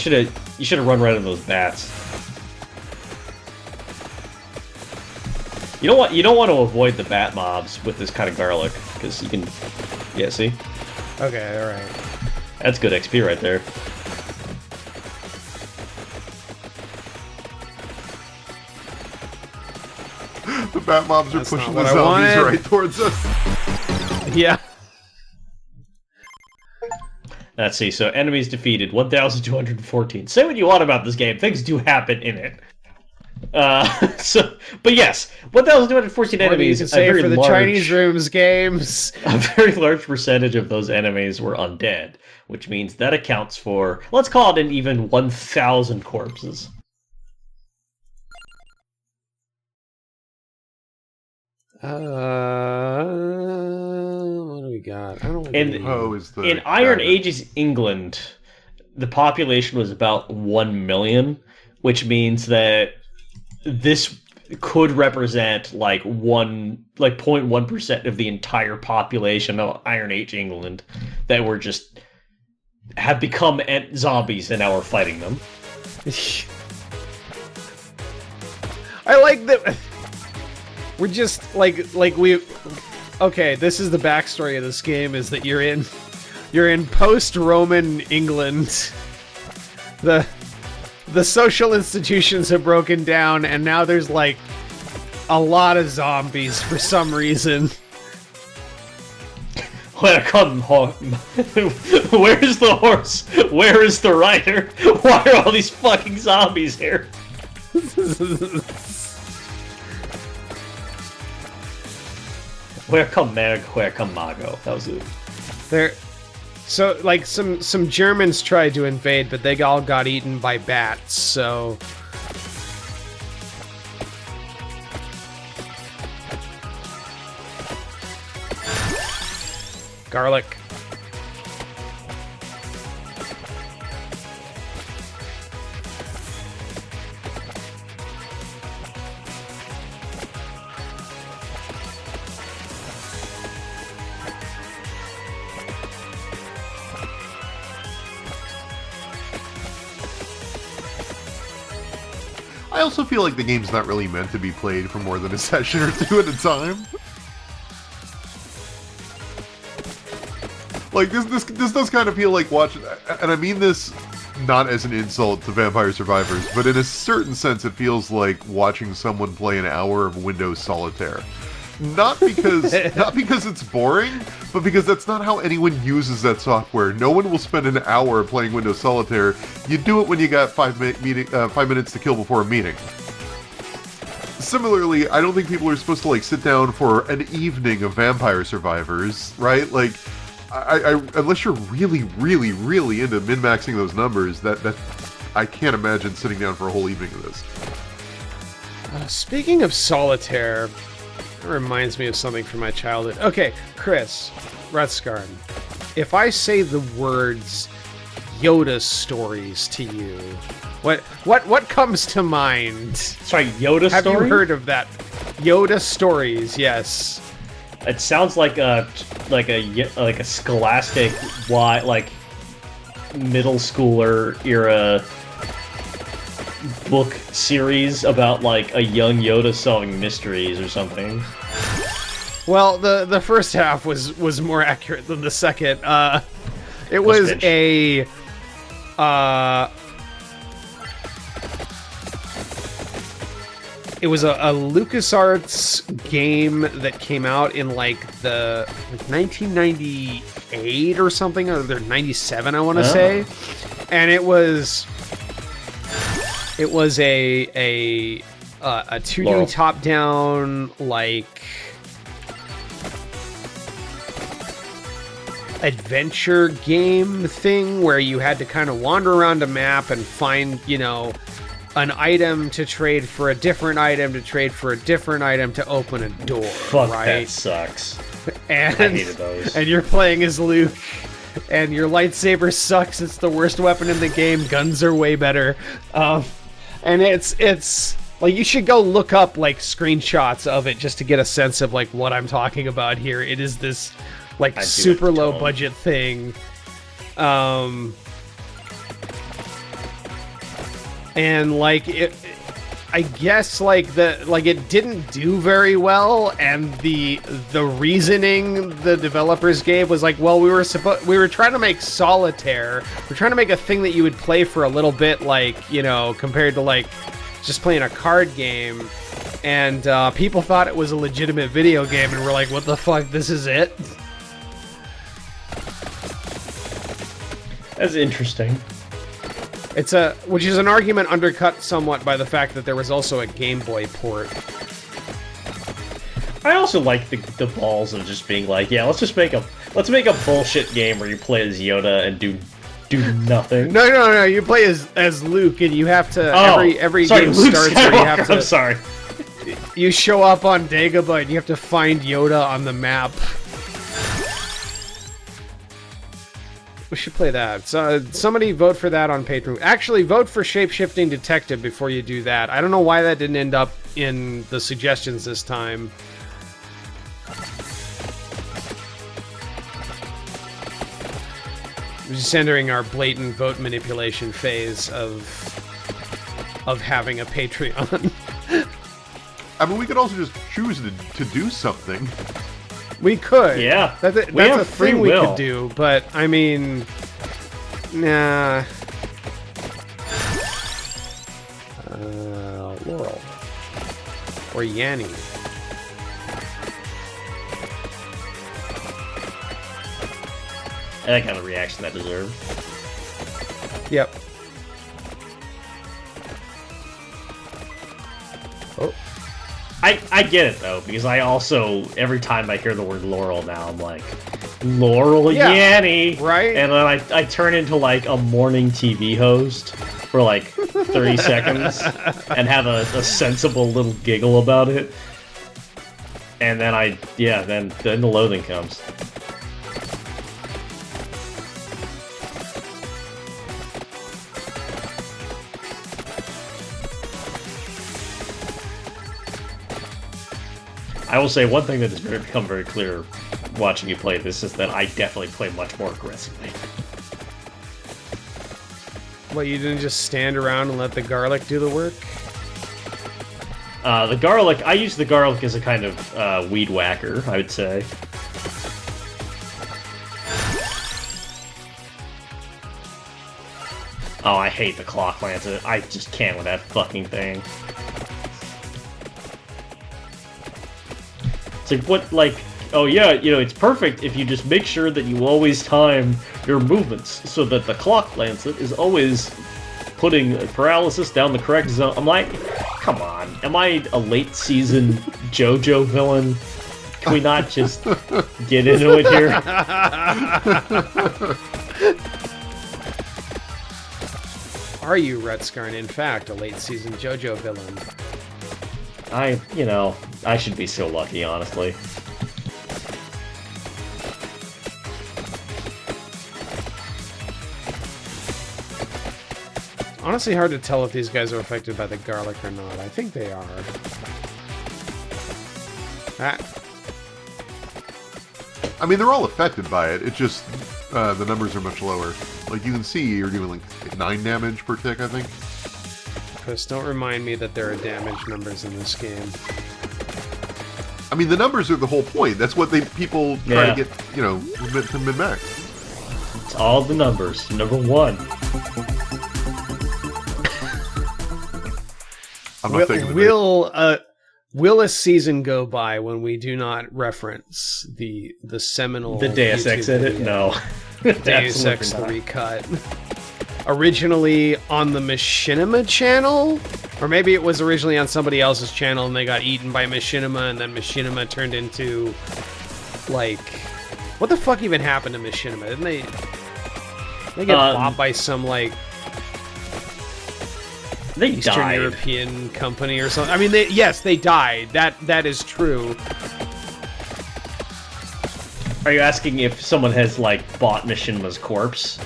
should have run right into those bats. You don't want to avoid the bat mobs with this kind of garlic, because you can... Yeah, see? Okay, alright. That's good XP right there. The bat mobs are That's pushing not the what I zombies wanted. right towards us. Yeah. Let's see, so enemies defeated, 1,214. Say what you want about this game, things do happen in it. But yes, 1,214 enemies. You can say for the Chinese rooms games. A very large percentage of those enemies were undead, which means that accounts for, let's call it an even 1,000 corpses. What do we got? I don't know. In Iron Age's England, the population was about 1 million, which means that this could represent like 0.1% of the entire population of Iron Age England that were just have become zombies and now we're fighting them. I like that. We're just okay, this is the backstory of this game, is that you're in post-Roman England. The social institutions have broken down, and now there's like a lot of zombies for some reason. Welcome home. Where's the horse? Where is the rider? Why are all these fucking zombies here? Welcome Meg, welcome Mago. That was it. So like some Germans tried to invade, but they all got eaten by bats, so garlic. I also feel like the game's not really meant to be played for more than a session or two at a time. Like, this does kind of feel like watching... And I mean this not as an insult to Vampire Survivors, but in a certain sense it feels like watching someone play an hour of Windows Solitaire. Not because it's boring, but because that's not how anyone uses that software. No one will spend an hour playing Windows Solitaire. You do it when you got 5 minutes to kill before a meeting. Similarly, I don't think people are supposed to like sit down for an evening of Vampire Survivors, right? Like, unless you're really, really, really into min-maxing those numbers, that I can't imagine sitting down for a whole evening of this. Speaking of Solitaire, it reminds me of something from my childhood. Okay, Chris Rutskarn, if I say the words Yoda Stories to you, what comes to mind? Sorry, Yoda Stories? Have you heard of that? Yoda Stories, yes. It sounds like a scholastic like middle schooler era book series about like a young Yoda solving mysteries or something. Well, the first half was more accurate than the second. It was a it was a LucasArts game that came out in like 1998 or something, or 97, I want to say, and it was a 2D top-down like adventure game thing where you had to kind of wander around a map and find, you know, an item to trade for a different item to trade for a different item to open a door. Fuck, right? that sucks. And, I hated those. And you're playing as Luke, and your lightsaber sucks. It's the worst weapon in the game. Guns are way better. And it's like, you should go look up like screenshots of it just to get a sense of like what I'm talking about here. It is this like super low budget thing. And like I guess like it didn't do very well, and the reasoning the developers gave was like, well, we were trying to make solitaire. We're trying to make a thing that you would play for a little bit, like, you know, compared to like just playing a card game. And people thought it was a legitimate video game, and we're like, what the fuck? This is it? That's interesting. Which is an argument undercut somewhat by the fact that there was also a Game Boy port. I also like the balls of just being like, yeah, let's make a bullshit game where you play as Yoda and do nothing. No. You play as Luke, and you have to every sorry, game Luke starts where you have to. I'm sorry. You show up on Dagobah, and you have to find Yoda on the map. We should play that. So, somebody vote for that on Patron. Actually, vote for Shape-Shifting Detective before you do that. I don't know why that didn't end up in the suggestions this time. We're just entering our blatant vote manipulation phase of having a Patreon. I mean, we could also just choose to do something. We could. Yeah. That's a thing we could do, but I mean, nah. Laurel. Or Yanni. That kind of reaction that deserved. Yep. Oh. I get it though, because I also, every time I hear the word Laurel now, I'm like, Laurel Yanni, right? And then I turn into like a morning TV host for like 30 seconds and have a sensible little giggle about it, and then then the loathing comes. I will say one thing that has become very clear watching you play this is that I definitely play much more aggressively. Well, you didn't just stand around and let the garlic do the work? The garlic, I use the garlic as a kind of weed whacker, I would say. Oh, I hate the clock lance. I just can't with that fucking thing. It's like, what, like, oh yeah, you know, it's perfect if you just make sure that you always time your movements so that the clock lancet is always putting paralysis down the correct zone. I'm like, come on, am I a late season JoJo villain? Can we not just get into it here? Are you, Retskarn, in fact, a late season JoJo villain? I should be so lucky, honestly. Honestly, hard to tell if these guys are affected by the garlic or not. I think they are. I mean, they're all affected by it. It's just the numbers are much lower. Like, you can see you're doing like 9 damage per tick, I think. Chris, don't remind me that there are damage numbers in this game. I mean, the numbers are the whole point. That's what people try to get, to min-max. It's all the numbers. Number 1. I'm not thinking of it. Will a season go by when we do not reference the seminal The Deus Ex YouTube edit? video? No. Deus Ex 3 cut. Originally on the Machinima channel? Or maybe it was originally on somebody else's channel and they got eaten by Machinima, and then Machinima turned into, like... What the fuck even happened to Machinima? Didn't they get bought by some, like... They Eastern died. European company or something? I mean, yes, they died. That is true. Are you asking if someone has, like, bought Machinima's corpse?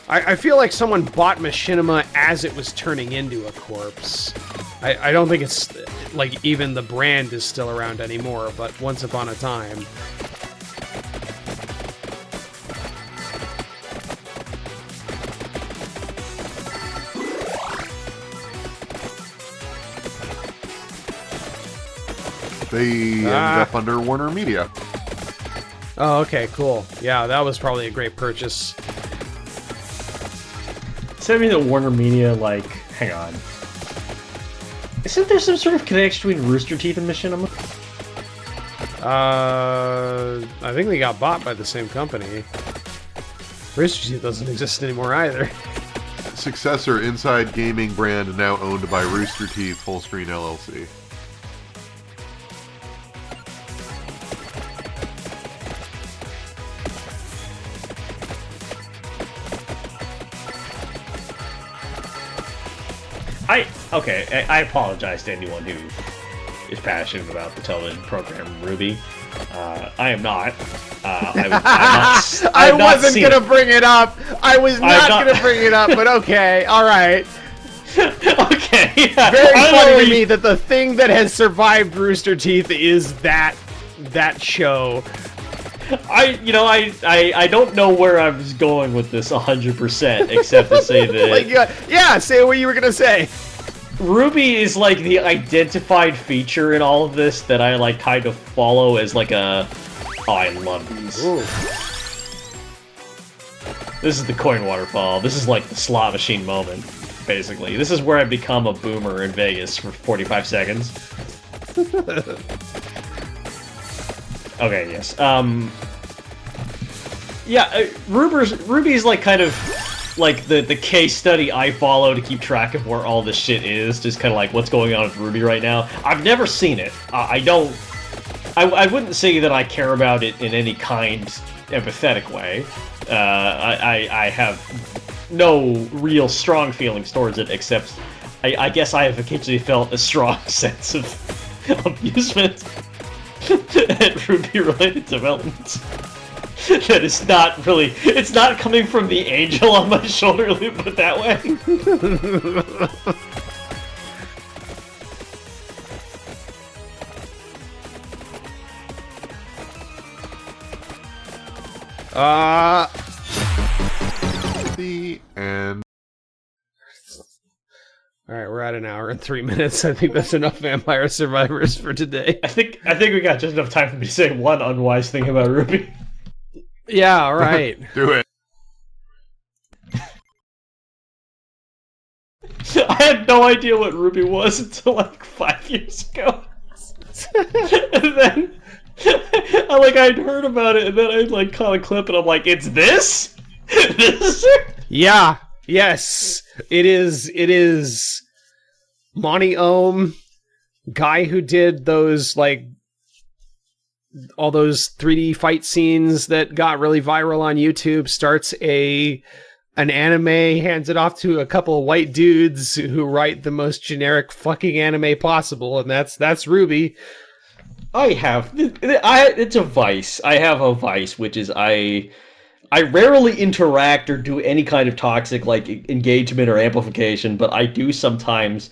I feel like someone bought Machinima as it was turning into a corpse. I don't think it's, like, even the brand is still around anymore, but once upon a time. They ended up under Warner Media. Oh, okay, cool. Yeah, that was probably a great purchase. Does that mean that Warner Media, like... Hang on. Isn't there some sort of connection between Rooster Teeth and Machinima? I think they got bought by the same company. Rooster Teeth doesn't exist anymore either. Successor Inside Gaming brand now owned by Rooster Teeth Full Screen LLC. I apologize to anyone who is passionate about the television program Ruby. I am not. I wasn't gonna bring it up. I was not gonna bring it up, but okay, all right. Okay. Yeah. Very funny to me that the thing that has survived Rooster Teeth is that show. I don't know where I was going with this 100%, except to say that... Like, yeah, say what you were gonna say. Ruby is, like, the identified feature in all of this that I, like, kind of follow as, like, a... Oh, I love these. Ooh. This is the coin waterfall. This is, like, the slot machine moment, basically. This is where I become a boomer in Vegas for 45 seconds. Okay, yes. Yeah, Ruby's like kind of like the case study I follow to keep track of where all this shit is, just kind of like what's going on with Ruby right now. I've never seen it. I wouldn't say that I care about it in any kind empathetic way. I have no real strong feelings towards it, except I guess I have occasionally felt a strong sense of amusement at Ruby-related developments. That is not really... It's not coming from the angel on my shoulder, let me put it that way. The end. Alright, we're at an hour and 3 minutes. I think that's enough Vampire Survivors for today. I think we got just enough time for me to say one unwise thing about Ruby. Yeah, alright. Do it. I had no idea what Ruby was until like 5 years ago. And then I'd heard about it, and then I like caught a clip and I'm like, it's this? This is it? Yeah. Yes. It is Monty Ohm, guy who did those like all those 3D fight scenes that got really viral on YouTube, starts an anime, hands it off to a couple of white dudes who write the most generic fucking anime possible, and that's Ruby. It's a vice. I have a vice, which is I rarely interact or do any kind of toxic like engagement or amplification, but I do sometimes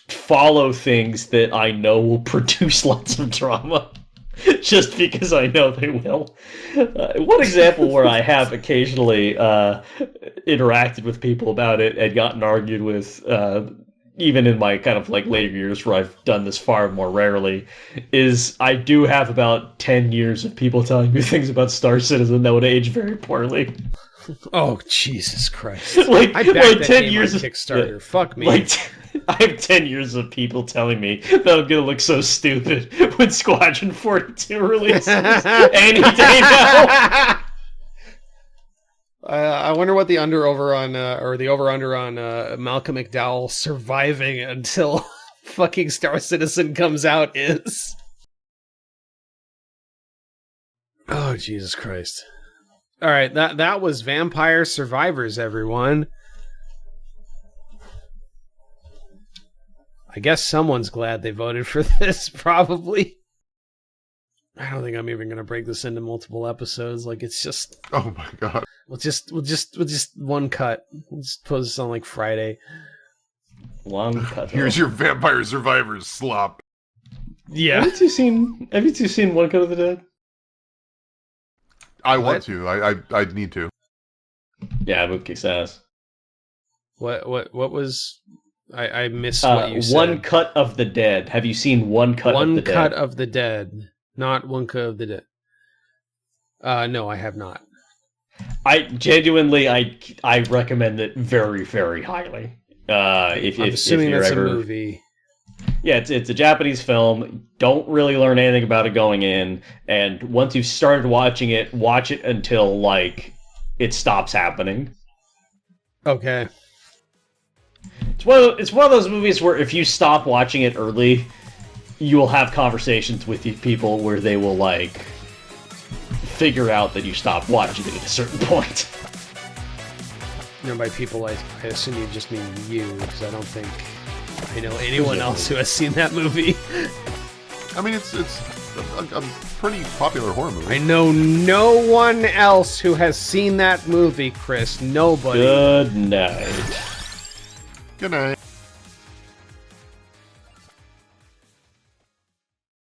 follow things that I know will produce lots of drama. Just because I know they will. One example where I have occasionally interacted with people about it and gotten argued with, even in my kind of like later years where I've done this far more rarely, is I do have about 10 years of people telling me things about Star Citizen that would age very poorly. Oh, Jesus Christ. like I backed that 10 game years on of Kickstarter. Fuck me. I have 10 years of people telling me that I'm gonna look so stupid when Squadron 42 releases any day now. I wonder what the over on Malcolm McDowell surviving until fucking Star Citizen comes out is. Oh, Jesus Christ. All right, that was Vampire Survivors, everyone. I guess someone's glad they voted for this, probably. I don't think I'm even going to break this into multiple episodes. Like, it's just... Oh my god. We'll just one cut. We'll just post this on, like, Friday. Long cut. Here's your Vampire Survivors slop. Yeah. Have you two seen One Cut of the Dead? I want to. I need to. Yeah, it kicks ass. What was... I missed what you said. One Cut of the Dead. Have you seen One Cut of the Dead? One Cut of the Dead. Not One Cut of the Dead. No, I have not. I genuinely, I recommend it very, very highly. If assuming you're that's ever... a movie. Yeah, it's a Japanese film. Don't really learn anything about it going in, and once you've started watching it, watch it until like it stops happening. Okay. It's one of those movies where if you stop watching it early, you will have conversations with people where they will like figure out that you stopped watching it at a certain point. You know, by people, I assume you just mean you, because I don't think I know anyone else who has seen that movie. I mean, it's a pretty popular horror movie. I know no one else who has seen that movie, Chris. Nobody. Good night. Good night.